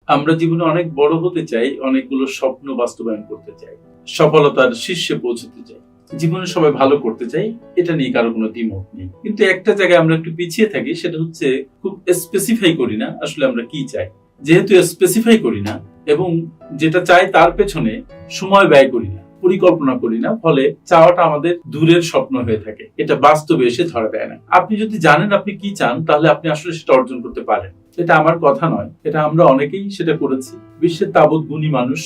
আমরা জীবনে অনেক বড় হতে চাই, অনেকগুলো স্বপ্ন বাস্তবায়ন করতে চাই, সফলতার শীর্ষে পৌঁছতে চাই, জীবনে সবাই ভালো করতে চাই, এটা নিয়ে কারো কোনো দ্বিমত নেই। কিন্তু একটা জায়গায় আমরা একটু পিছিয়ে থাকি, সেটা হচ্ছে খুব স্পেসিফাই করি না আসলে আমরা কি চাই। যেহেতু স্পেসিফাই করি না এবং যেটা চাই তার পেছনে সময় ব্যয় করি না, পরিকল্পনা করি না, ফলে চাওয়াটা আমাদের দূরের স্বপ্ন হয়ে থাকে, এটা বাস্তবে এসে ধরা দেয় না। আপনি যদি জানেন আপনি কি চান, তাহলে আপনি আসলে সেটা অর্জন করতে পারেন। এটা আমার কথা নয়, এটা আমরা অনেকেই সেটা করেছি। বিশ্বের তাবৎ গুণী মানুষ,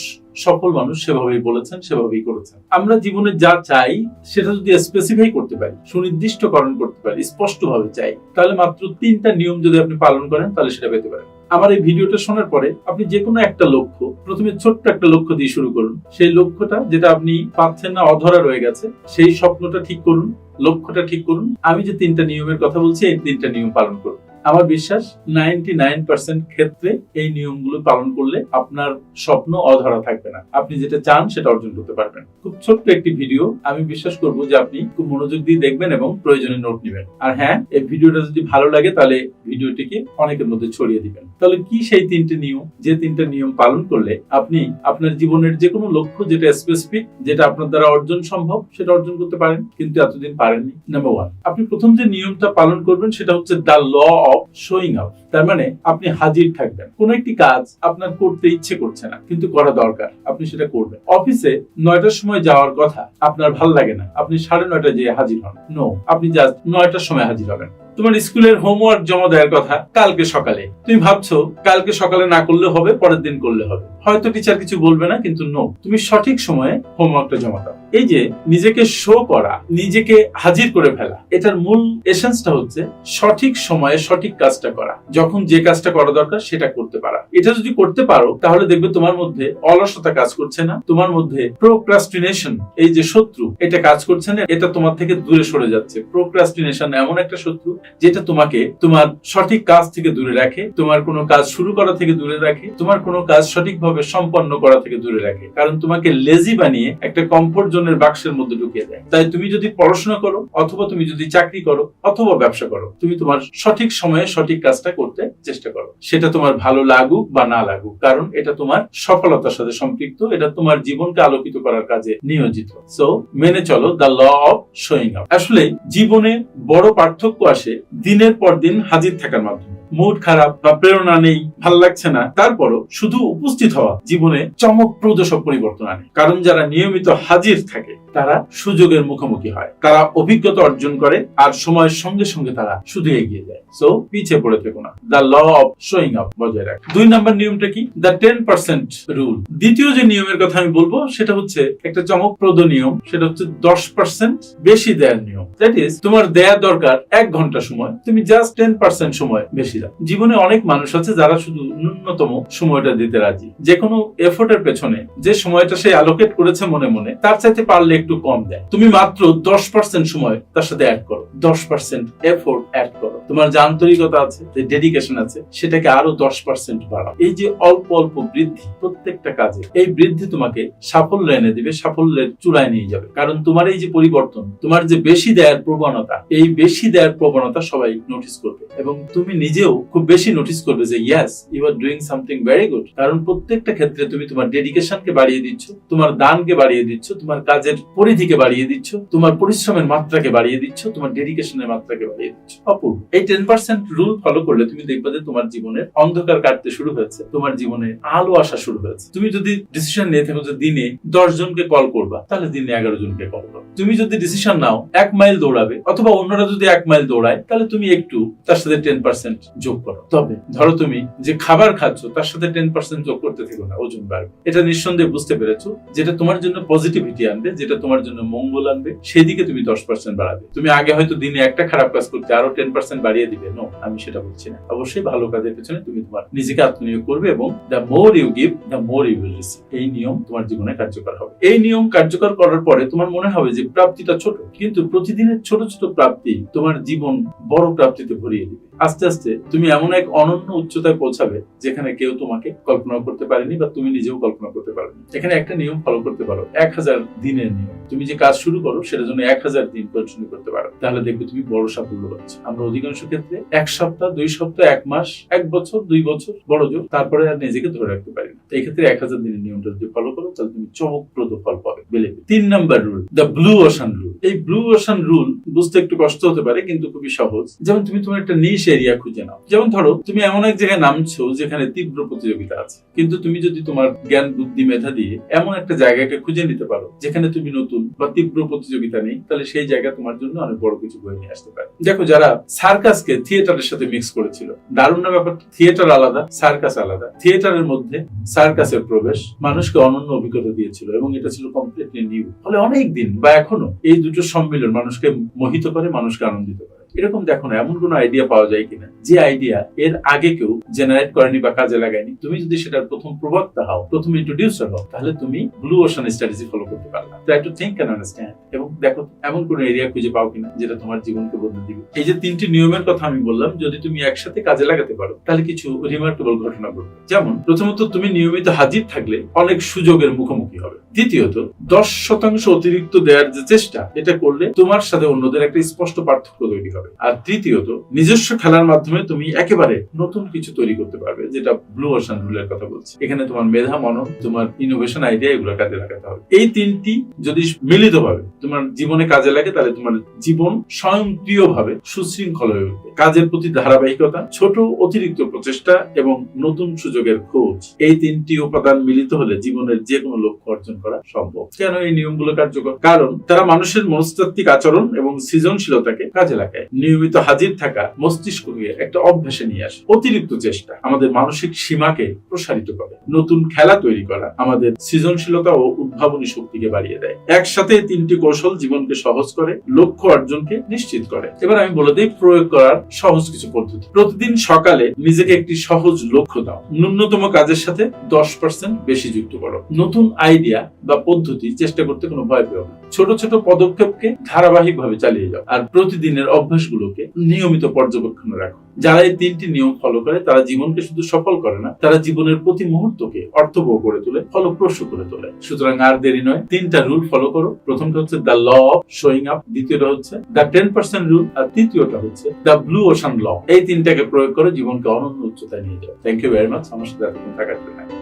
সফল মানুষ সেভাবেই বলেছেন, সেভাবেই করেছেন। আমরা জীবনে যা চাই সেটা যদি স্পেসিফাই করতে পারি, সুনির্দিষ্টকরণ করতে পারি, স্পষ্টভাবে চাই, তাহলে মাত্র 3টা নিয়ম যদি আপনি পালন করেন তাহলে সেটা পেতে পারেন। আমার এই ভিডিওটা শোনার পরে আপনি যে কোনো একটা লক্ষ্য, প্রথমে ছোট্ট একটা লক্ষ্য দিয়ে শুরু করুন। সেই লক্ষ্যটা যেটা আপনি পাচ্ছেন না, অধরা রয়ে গেছে, সেই স্বপ্নটা ঠিক করুন, লক্ষ্যটা ঠিক করুন। আমি যে 3টা নিয়মের কথা বলছি, এই 3টা নিয়ম পালন করুন। আমার বিশ্বাস 99% ক্ষেত্রে এই নিয়মগুলো পালন করলে আপনার স্বপ্ন অধরা থাকবে না, আপনি যেটা চান সেটা অর্জন করতে পারবেন। খুব ছোট্ট একটি ভিডিও, আমি বিশ্বাস করব যে আপনি খুব মনোযোগ দিয়ে দেখবেন এবং প্রয়োজনে নোট নেবেন। আর হ্যাঁ, এই ভিডিওটা যদি ভালো লাগে তাহলে ভিডিওটিকে অনেকের মধ্যে ছড়িয়ে দিবেন। তাহলে কি সেই 3টে নিয়ম, যে 3টে নিয়ম পালন করলে আপনি আপনার জীবনের যে কোনো লক্ষ্য যেটা স্পেসিফিক, যেটা আপনার দ্বারা অর্জন সম্ভব, সেটা অর্জন করতে পারেন, কিন্তু এতদিন পারেননি। নাম্বার 1, আপনি প্রথম যে নিয়মটা পালন করবেন সেটা হচ্ছে the law of showing up. তার মানে আপনি হাজির থাকবেন। কোন একটি কাজ আপনার করতে ইচ্ছে করছে না, কিন্তু করা দরকার, আপনি সেটা করবেন। অফিসে 9টার সময় যাওয়ার কথা, আপনার ভালো লাগে না, আপনি 9:30 যেয়ে হাজির হন। নো, আপনি জাস্ট 9টার সময় হাজির হবেন। তোমার স্কুলের হোমওয়ার্ক জমা দেওয়ার কথা কালকে সকালে, তুমি ভাবছো কালকে সকালে না করলে হবে, পরের দিন করলে হবে, হয়তো টিচার কিছু বলবে না, কিন্তু নো, তুমি সঠিক সময়ে হোমওয়ার্কটা জমা দাও। এই যে নিজেকে শো করা, নিজেকে হাজির করে ফেলা, এটার মূল এসেন্সটা হচ্ছে সঠিক সময়ে সঠিক কাজটা করা। যখন যে কাজটা করা দরকার সেটা করতে পারা। এটা যদি করতে পারো তাহলে দেখবে তোমার মধ্যে অলসতা কাজ করছে না, তোমার মধ্যে প্রোক্রাস্টিনেশন, এই যে শত্রু, এটা কাজ করছে না, এটা তোমার থেকে দূরে সরে যাচ্ছে। প্রোক্রাস্টিনেশন এমন একটা শত্রু যেটা তোমাকে তোমার সঠিক কাজ থেকে দূরে রাখে, তোমার কোনো কাজ শুরু করা থেকে দূরে রাখে, তোমার কোনো কাজ সঠিকভাবে সম্পন্ন করা থেকে দূরে রাখে, কারণ তোমাকে লেজি বানিয়ে একটা কমফোর্ট জোনের বাক্সের মধ্যে ঢুকিয়ে দেয়। তাই তুমি যদি পড়াশোনা করো, অথবা তুমি যদি চাকরি করো, অথবা ব্যবসা করো, তুমি তোমার সঠিক সময়ে সঠিক কাজটা করতে চেষ্টা করো। সেটা তোমার ভালো লাগুক বা না লাগুক, কারণ এটা তোমার সফলতার সাথে সম্পৃক্ত, এটা তোমার জীবনকে আলোকিত করার কাজে নিয়োজিত। সো মেনে চলো the law of showing up. আসলে জীবনে বড় পার্থক্য আসে দিনের পর দিন হাজির থাকার মাধ্যমে। মুড খারাপ বা প্রেরণা নেই, ভাল লাগছে না, তারপরও শুধু উপস্থিত হওয়া জীবনে চমকপ্রদ সব পরিবর্তন আনে। কারণ যারা নিয়মিত হাজির থাকে তারা সুযোগের মুখোমুখি হয়, তারা অভিজ্ঞতা অর্জন করে, আর সময়ের সঙ্গে সঙ্গে তারা শুধু এগিয়ে যায়। সো পিছিয়ে পড়ে থেকো না, the law of showing up বজায় রাখ। 2 নম্বর নিয়মটা কি? The 10% rule. দ্বিতীয় যে নিয়মের কথা আমি বলবো সেটা হচ্ছে একটা চমকপ্রদ নিয়ম, সেটা হচ্ছে 10% বেশি দেয়ার নিয়ম। দ্যাট ইজ, তোমার দেয়া দরকার 1 ঘন্টা সময়, তুমি জাস্ট 10% সময় বেশি দাও। জীবনে অনেক মানুষ আছে যারা শুধু ন্যূনতম সময়টা দিতে রাজি, যে কোনো এফোর্টের পেছনে যে সময়টা সে অ্যালোকেট করেছে মনে মনে, তার চাইতে পারলে একটু কম দেয়। তুমি মাত্র 10% সময় তার সাথে অ্যাড করো, 10% এফোর্ট অ্যাড করো। তোমার যে আন্তরিকতা আছে, যে ডেডিকেশন আছে, সেটাকে আরো 10% বাড়াও। এই যে অল্প অল্প বৃদ্ধি প্রত্যেকটা কাজে, এই বৃদ্ধি তোমাকে সাফল্য এনে দিবে, সাফল্যের চূড়ায় নিয়ে যাবে। কারণ তোমার এই যে পরিবর্তন, তোমার যে বেশি দেয়ার প্রবণতা, এই বেশি দেয়ার প্রবণতা সবাই নোটিস করবে, এবং তুমি নিজেও খুব বেশি নোটিস করবে যে yes, you are doing something very good. কারণ প্রত্যেকটা ক্ষেত্রে তুমি তোমার ডেডিকেশনকে বাড়িয়ে দিচ্ছ, তোমার দানকে বাড়িয়ে দিচ্ছ, তোমার কাজের পরিধিকে বাড়িয়ে দিচ্ছ, তোমার পরিশ্রমের মাত্রাকে বাড়িয়ে দিচ্ছ, তোমার ডেডিকেশনের মাত্রাকে বাড়িয়ে দিচ্ছ। অপূর্ব। এই 10% রুল ফলো করলে তুমি দেখবে যে তোমার জীবনের অন্ধকার কাটতে শুরু হয়েছে, তোমার জীবনে আলো আসা শুরু হয়েছে। তুমি যদি ডিসিশন নিয়ে থাকো যে দিনে 10 জনকে কল করবা, তাহলে দিনে 11 জনকে কল করো। তুমি যদি ডিসিশন নাও 1 মাইল দৌড়াবে, অথবা অন্যরা যদি 1 মাইল দৌড়ায়, তাহলে তুমি একটু তার সাথে 10% যোগ করো। তবে ধরো তুমি যে খাবার খাচ্ছ তার সাথে 10% যোগ করতে থেকো না, ওজন বাড়বে। এটা নিঃসন্দেহে বুঝতে পেরেছো, যেটা তোমার জন্য পজিটিভিটি আনবে, যেটা তোমার জন্য মঙ্গল আনবে, সেদিকে তুমি 10% বাড়াবে। তুমি আগে হয়তো দিনে একটা খারাপ কাজ করতে আরো 10% বাড়িয়ে দিবে, নো, আমি সেটা বলছি না। অবশ্যই ভালো কাজের পেছনে তুমি তোমার নিজেকে আত্মনিয়োগ করবে, এবং the more you give the more you will receive. এই নিয়ম তোমার জীবনে কার্যকর হবে। এই নিয়ম কার্যকর করার পরে তোমার মনে হবে যে প্রাপ্তিটা ছোট, কিন্তু প্রতিদিনের ছোট ছোট প্রাপ্তি তোমার জীবন বড় প্রাপ্তিতে ভরিয়ে দিবে। আস্তে আস্তে তুমি এমন এক অনন্য উচ্চতায় পৌঁছাবে যেখানে কেউ তোমাকে কল্পনা করতে পারেনি বা তুমি নিজেও কল্পনা করতে পারোনি। এখানে একটা নিয়ম ফলো করতে পারো, 1000 দিনের নিয়ম। তুমি যে কাজ শুরু করো সেটার জন্য 1000 দিন কন্টিনিউ করতে পারো, তাহলে দেখবে তুমি বড় সাফল্য পাচ্ছ। আমরা অধিকাংশ ক্ষেত্রে 1 সপ্তাহ, 2 সপ্তাহ, 1 মাস, 1 বছর, 2 বছর বড় জোর, তারপরে আর নিজেকে ধরে রাখতে পারি না। এই ক্ষেত্রে 1000 দিনের নিয়মটা যদি ফলো করো তাহলে তুমি চমকপ্রদ ফল পাবে। 3 number rule, the blue ocean rule. এই ব্লু ওশান রুল বুঝতে একটু কষ্ট হতে পারে কিন্তু খুবই সহজ। যেমন তুমি তোমার একটা নিশ এরিয়া খুঁজে নাও। যেমন ধরো তুমি এমন এক জায়গায় নামছো যেখানে তীব্র প্রতিযোগিতা আছে, কিন্তু তুমি যদি তোমার জ্ঞান, বুদ্ধি, মেধা দিয়ে এমন একটা জায়গাকে খুঁজে নিতে পারো যেখানে তুমি নতুন বা তীব্র প্রতিযোগিতা নেই, তাহলে সেই জায়গা তোমার জন্য অনেক বড় কিছু বয়ে নিয়ে আসতে পারে। দেখো, যারা সার্কাসকে থিয়েটারের সাথে মিক্স করেছিল, দারুণ না ব্যাপারটা? থিয়েটার আলাদা, সার্কাস আলাদা। থিয়েটারের মধ্যে সার্কাসের প্রবেশ মানুষকে অনন্য অভিজ্ঞতা দিয়েছিল এবং এটা ছিল কমপ্লিটলি নিউ। ফলে অনেক দিন বা এখনো এই দুটো সম্মিলন মানুষকে মোহিত করে, মানুষকে আনন্দিত করে। এরকম দেখো না এমন কোন আইডিয়া পাওয়া যায় কিনা যে আইডিয়া এর আগে কেউ জেনারেট করেনি বা কাজে লাগায়নি। তুমি যদি সেটার প্রথম প্রবক্তা হও, প্রথম ইন্ট্রোডিউসার হও, তাহলে তুমি ব্লু ওশান স্ট্র্যাটেজি ফলো করতে পারবে। Try to think and understand এবং দেখো এমন কোন এরিয়া খুঁজে পাও কিনা যেটা তোমার জীবনকে বদলে দিবে। এই যে 3টি নিয়মের কথা আমি বললাম, যদি তুমি একসাথে কাজে লাগাতে পারো তাহলে কিছু রিমার্কেবল ঘটনা ঘটবে। যেমন, প্রথমত, তুমি নিয়মিত হাজির থাকলে অনেক সুযোগের মুখোমুখি হবে। দ্বিতীয়ত, 10% অতিরিক্ত দেওয়ার যে চেষ্টা, এটা করলে তোমার সাথে অন্যদের একটা স্পষ্ট পার্থক্য তৈরি হবে। আর তৃতীয়ত, নিজস্ব খেলার মাধ্যমে তুমি একেবারে নতুন কিছু তৈরি করতে পারবে, যেটা ব্লু ওশান রুলের কথা বলছি। এখানে তোমার মেধা, মনন, তোমার ইনোভেশন আইডিয়া, এগুলো কাজে লাগাতে হবে। এই 3টি যদি মিলিতভাবে তোমার জীবনে কাজে লাগে, তাহলে তোমার জীবন স্বয়ংক্রিয়ভাবে সুশৃঙ্খল হয়ে উঠবে। কাজের প্রতি ধারাবাহিকতা, ছোট অতিরিক্ত প্রচেষ্টা এবং নতুন সুযোগের খোঁজ, এই 3টি উপাদান মিলিত হলে জীবনের যে কোনো লক্ষ্য অর্জন করা সম্ভব। কেন এই নিয়মগুলো কার্যকর? কারণ তারা মানুষের মনস্তাত্ত্বিক আচরণ এবং সৃজনশীলতাকে কাজে লাগায়। নিয়মিত হাজির থাকা মস্তিষ্ককে একটা অভ্যাসে নিয়ে আসে। অতিরিক্ত চেষ্টা আমাদের মানসিক সীমাকে প্রসারিত করে। নতুন খেলা তৈরি করা আমাদের সৃজনশীলতা ও উদ্ভাবনী শক্তিকে বাড়িয়ে দেয়। একসাথে 3টি কৌশল জীবনকে সহজ করে, লক্ষ্য অর্জনকে নিশ্চিত করে। এবার আমি বলে দিই প্রয়োগ করার সহজ কিছু পদ্ধতি। প্রতিদিন সকালে নিজেকে একটি সহজ লক্ষ্য দাও। ন্যূনতম কাজের সাথে 10% বেশি যুক্ত করো। নতুন আইডিয়া বা পদ্ধতি চেষ্টা করতে কোনো ভয় পেও না। ছোট ছোট পদক্ষেপকে ধারাবাহিকভাবে চালিয়ে যাও। আর প্রতিদিনের অভ্যাসগুলোকে নিয়মিত পর্যবেক্ষণে রাখো। যারা এই 3টি নিয়ম ফলো করে তারা জীবনকে শুধু সফল করে না, তারা জীবনের প্রতি মুহূর্তকে অর্থবহ করে তোলে, ফলপ্রসূ করে তোলে। সুতরাং আর দেরি নয়, 3টা রুল ফলো করো। প্রথমটা হচ্ছে the law of showing up, দ্বিতীয়টা হচ্ছে দ্য 10% রুল, আর তৃতীয়টা হচ্ছে দ্য ব্লু ওশান ল। এই 3টাকে প্রয়োগ করে জীবনকে অনন্য উচ্চতায় নিয়ে যাও। থ্যাংক ইউ ভেরি মাচ আমার সাথে এতক্ষণ থাকার জন্য।